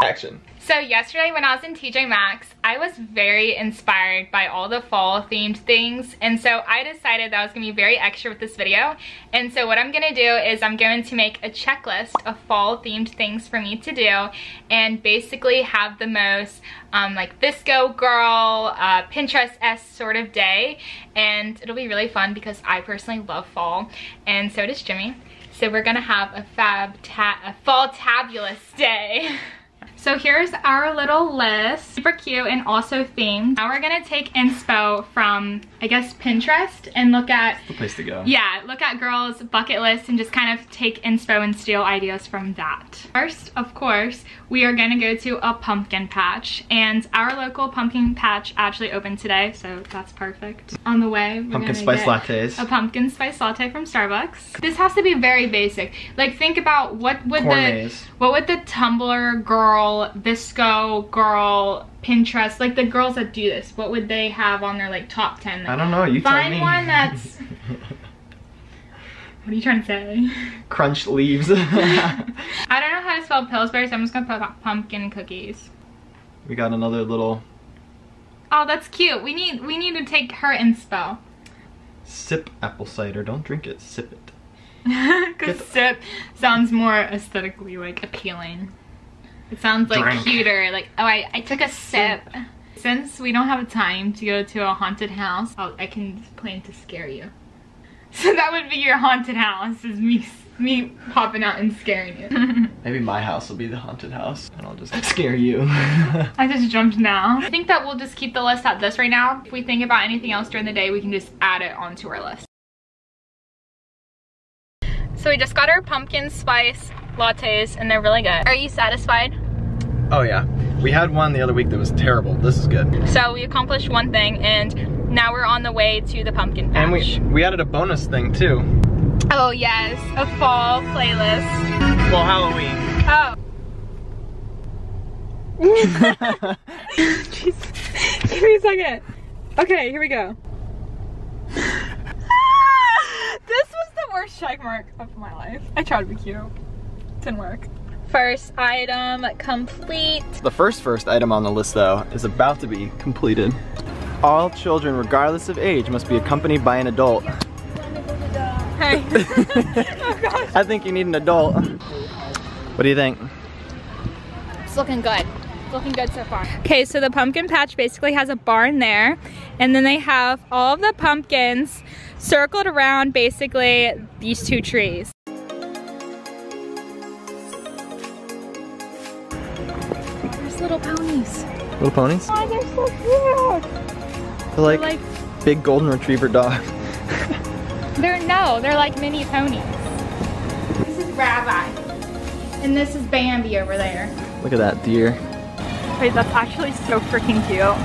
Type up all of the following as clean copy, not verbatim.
Action. So yesterday when I was in TJ Maxx, I was very inspired by all the fall themed things, and so I decided that I was gonna be very extra with this video. And so what I'm gonna do is I'm going to make a checklist of fall themed things for me to do, and basically have the most like VSCO girl, Pinterest-esque sort of day. And it'll be really fun because I personally love fall, and so does Jimmy. So we're gonna have a fall-tabulous day. So here's our little list, super cute and also themed. Now we're gonna take inspo from, I guess, Pinterest and look at— That's the place to go. Yeah, look at girls' bucket lists and just kind of take inspo and steal ideas from that. First, of course, we are gonna go to a pumpkin patch, and our local pumpkin patch actually opened today, so that's perfect. On the way, we're Pumpkin gonna spice get lattes. a pumpkin spice latte from Starbucks. This has to be very basic. Like, think about what would the Tumblr girl, VSCO girl, Pinterest, like the girls that do this, what would they have on their like top 10? Like, I don't know, you tell me. find one that's what are you trying to say? Crunched leaves. I don't know how to spell Pillsbury, so I'm just gonna put pumpkin cookies. We got another little— Oh, that's cute. We need to take her inspo. Sip apple cider. Don't drink it, sip it. Cause sip sounds more aesthetically like appealing. It sounds like Drink. cuter, like, oh, I took a sip. Since we don't have time to go to a haunted house, I can plan to scare you. So that would be your haunted house, is me popping out and scaring you. Maybe my house will be the haunted house, and I'll just scare you. I just jumped now. I think that we'll just keep the list at this right now. If we think about anything else during the day, we can just add it onto our list. So we just got our pumpkin spice lattes, and they're really good. Are you satisfied? Oh yeah. We had one the other week that was terrible. This is good. So we accomplished one thing, and now we're on the way to the pumpkin patch. And we added a bonus thing too. Oh yes, a fall playlist. Well, Halloween. Oh. Jeez. Give me a second. Okay, here we go. This was the worst check mark of my life. I tried to be cute. Didn't work. First item complete. The first item on the list though is about to be completed. All children, regardless of age, must be accompanied by an adult. Hey. Oh gosh. I think you need an adult. What do you think? It's looking good. It's looking good so far. Okay, so the pumpkin patch basically has a barn there, and then they have all of the pumpkins circled around basically these two trees. There's little ponies. Little ponies? Oh, they're so cute. They're like big golden retriever dogs. They're like mini ponies. This is Rabbi, and this is Bambi over there. Look at that deer. Wait, that's actually so freaking cute.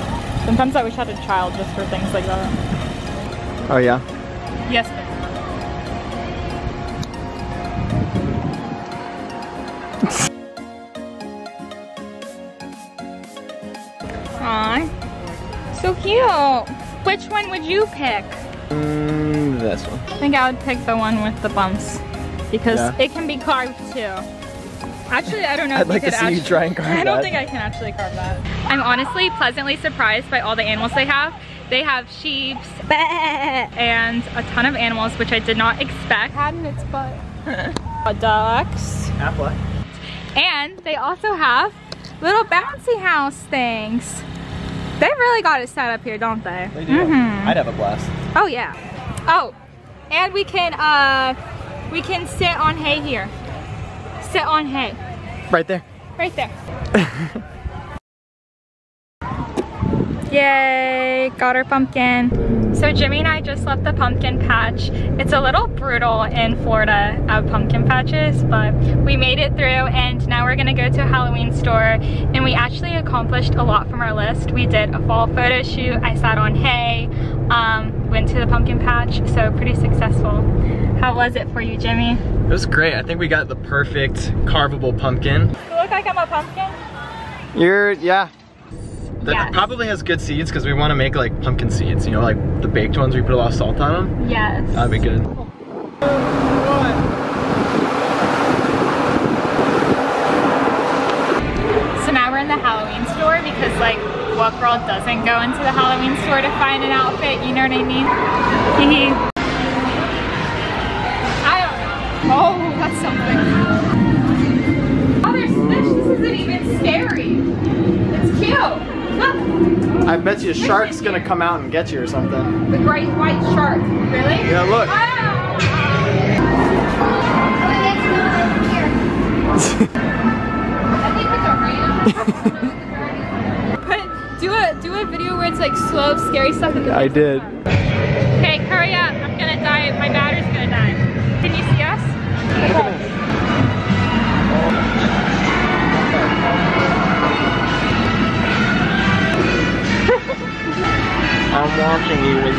Sometimes I wish I had a child just for things like that. Oh yeah? Yes. Aww, so cute. Which one would you pick? This one. I think I would pick the one with the bumps because it can be carved too. Actually, I don't know if I'd like to see you try and carve that. I don't think I can actually carve that. I'm honestly pleasantly surprised by all the animals they have. They have sheep and a ton of animals, which I did not expect. Had in its butt. Ducks. Apple. And they also have little bouncy house things. They really got it set up here, don't they? They do. I'd have a blast. Oh yeah. Oh, and we can sit on hay here. Sit on hay. Right there. Right there. Yay, got our pumpkin. So Jimmy and I just left the pumpkin patch. It's a little brutal in Florida at pumpkin patches, but we made it through, and now we're gonna go to a Halloween store, and we actually accomplished a lot from our list. We did a fall photo shoot, I sat on hay, went to the pumpkin patch, so pretty successful. How was it for you, Jimmy? It was great. I think we got the perfect carvable pumpkin. Do I look like I'm a pumpkin? Yeah. That probably has good seeds because we want to make like pumpkin seeds, you know, like the baked ones where you put a lot of salt on them. Yes. That'd be good. So the Halloween store because like what girl doesn't go into the Halloween store to find an outfit, you know what I mean? I don't know. Oh, that's something. Oh, there's fish. This isn't even scary. It's cute. Look. I bet you a shark's gonna come out and get you or something. The great white shark. Really? Yeah, look. Wow. Do a video where it's like slow, scary stuff. I did. Okay, hurry up. I'm gonna die. My battery's gonna die. Can you see us? I'm watching you with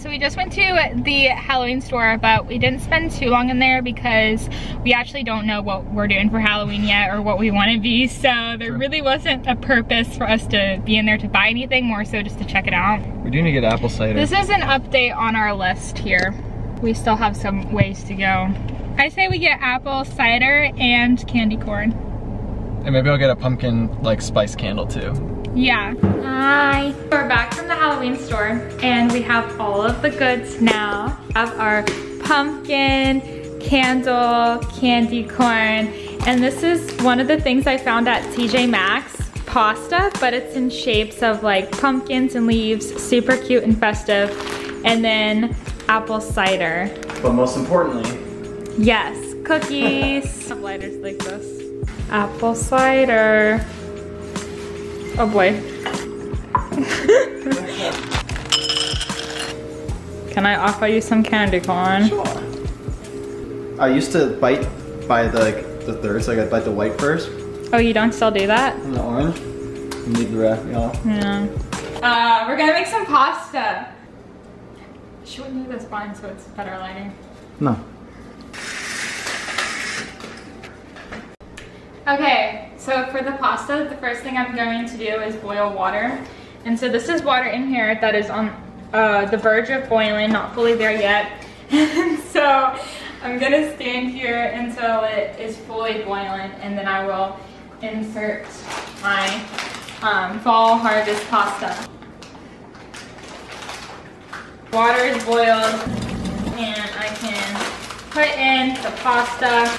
So we just went to the Halloween store, but we didn't spend too long in there because we actually don't know what we're doing for Halloween yet or what we want to be. So there really wasn't a purpose for us to be in there to buy anything, more so just to check it out. We do need to get apple cider. This is an update on our list here. We still have some ways to go. I say we get apple cider and candy corn. And maybe I'll get a pumpkin like spice candle too. Yeah. Hi. We're back from the Halloween store and we have all of the goods now. We have our pumpkin, candle, candy corn, and this is one of the things I found at TJ Maxx. Pasta, but it's in shapes of like pumpkins and leaves, super cute and festive. And then apple cider. But most importantly, yes, cookies. Have lighters like this. Apple cider. Oh boy. Can I offer you some candy corn? Sure. I used to bite by the third, so I gotta bite the white first. Oh, you don't still do that? And the orange. And leave the rest, you know. Yeah. We're gonna make some pasta. Should we move this blind so it's better lighting? No. Okay, so for the pasta, the first thing I'm going to do is boil water. And so this is water in here that is on the verge of boiling, not fully there yet. So I'm gonna stand here until it is fully boiling, and then I will insert my fall harvest pasta. Water is boiled, and I can put in the pasta.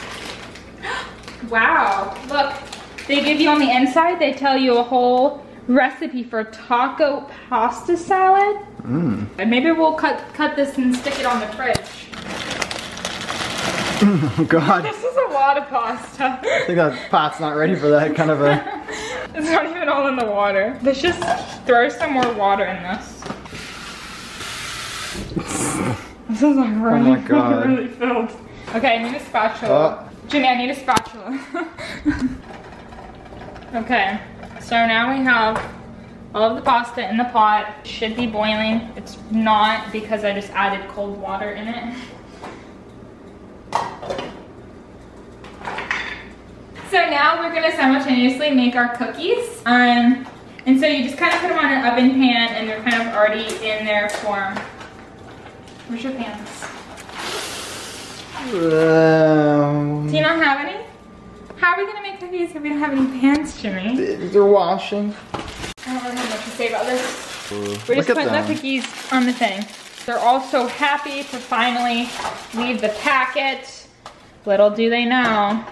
Wow, look, they give you on the inside, they tell you a whole recipe for taco pasta salad. And maybe we'll cut this and stick it on the fridge. Oh God. This is a lot of pasta. I think that pot's not ready for that kind of a... It's not even all in the water. Let's just throw some more water in this. This is like really, oh my God. really filled. Okay, I need a spatula. Jimmy, I need a spatula. Okay, so now we have all of the pasta in the pot. It should be boiling. It's not because I just added cold water in it. So now we're gonna simultaneously make our cookies. And so you just kind of put them on an oven pan and they're kind of already in their form. Where's your pans? Do you not have any? How are we gonna make cookies if we don't have any pans, Jimmy? They're washing. I don't really have much to say about this. We're just putting the cookies on the thing. They're all so happy to finally leave the packet. Little do they know.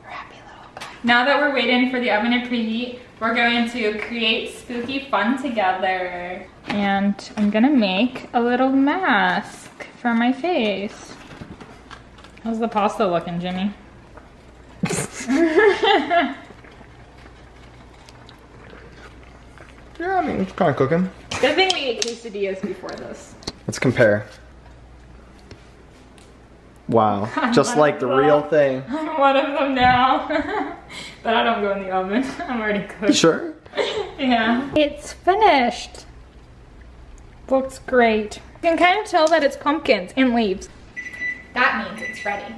We're happy little guy. Now that we're waiting for the oven to preheat, we're going to create spooky fun together. And I'm gonna make a little mask for my face. How's the pasta looking, Jimmy? Yeah, I mean, it's kind of cooking. Good thing we ate quesadillas before this. Let's compare. Wow, just like the real thing. I'm one of them now. But I don't go in the oven. I'm already cooked. Sure? Yeah. It's finished. Looks great. You can kind of tell that it's pumpkins and leaves. That means it's ready.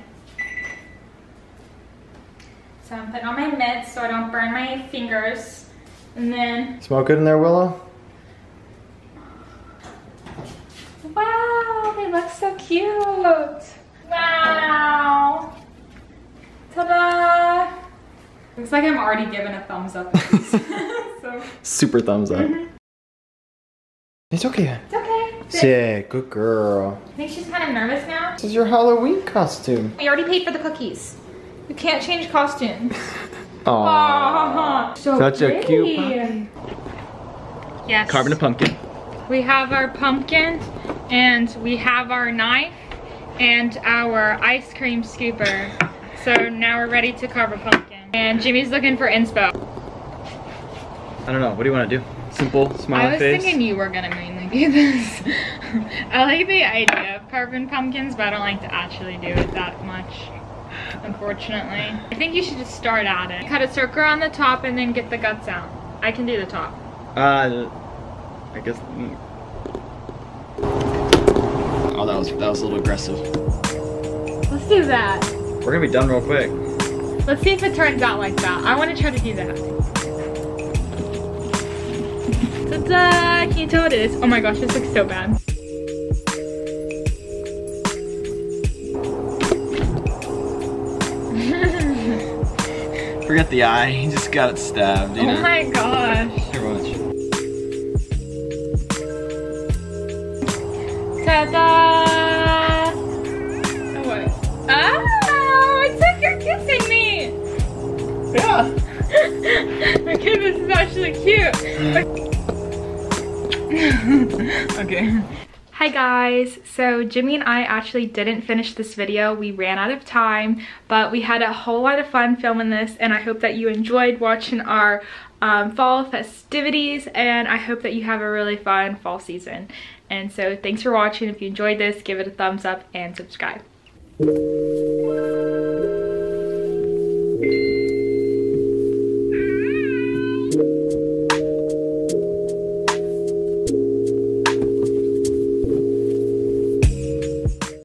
So I'm putting on my mitts so I don't burn my fingers. And then... Smell good in there, Willow? Wow, they look so cute. Wow. Looks like I'm already giving a thumbs up. So. Super thumbs up. It's okay. It's okay. Sick, good girl. I think she's kind of nervous now. This is your Halloween costume. We already paid for the cookies. We can't change costumes. Aww. So such pretty. a cute pumpkin. Yes. Carving a pumpkin. We have our pumpkin, and we have our knife, and our ice cream scooper. So now we're ready to carve a pumpkin. And Jimmy's looking for inspo. I don't know, what do you want to do? Simple, smiley face? I was thinking you were gonna mainly do this. I like the idea of carving pumpkins, but I don't like to actually do it that much, unfortunately. I think you should just start at it. Cut a circle on the top and then get the guts out. I can do the top. I guess. Oh, that was a little aggressive. Let's do that. We're gonna be done real quick. Let's see if it turns out like that. I want to try to do that. Ta-da! Can you tell what it is? Oh my gosh, this looks so bad. Forget the eye, he just got it stabbed, you know? Oh my gosh. Here, watch. Ta-da! Oh, what? Oh, it's like you're kissing me! Yeah! Okay, this is actually cute. Okay. Hi guys, so Jimmy and I actually didn't finish this video. We ran out of time, but we had a whole lot of fun filming this, and I hope that you enjoyed watching our fall festivities, and I hope that you have a really fun fall season. And so thanks for watching. If you enjoyed this, give it a thumbs up and subscribe.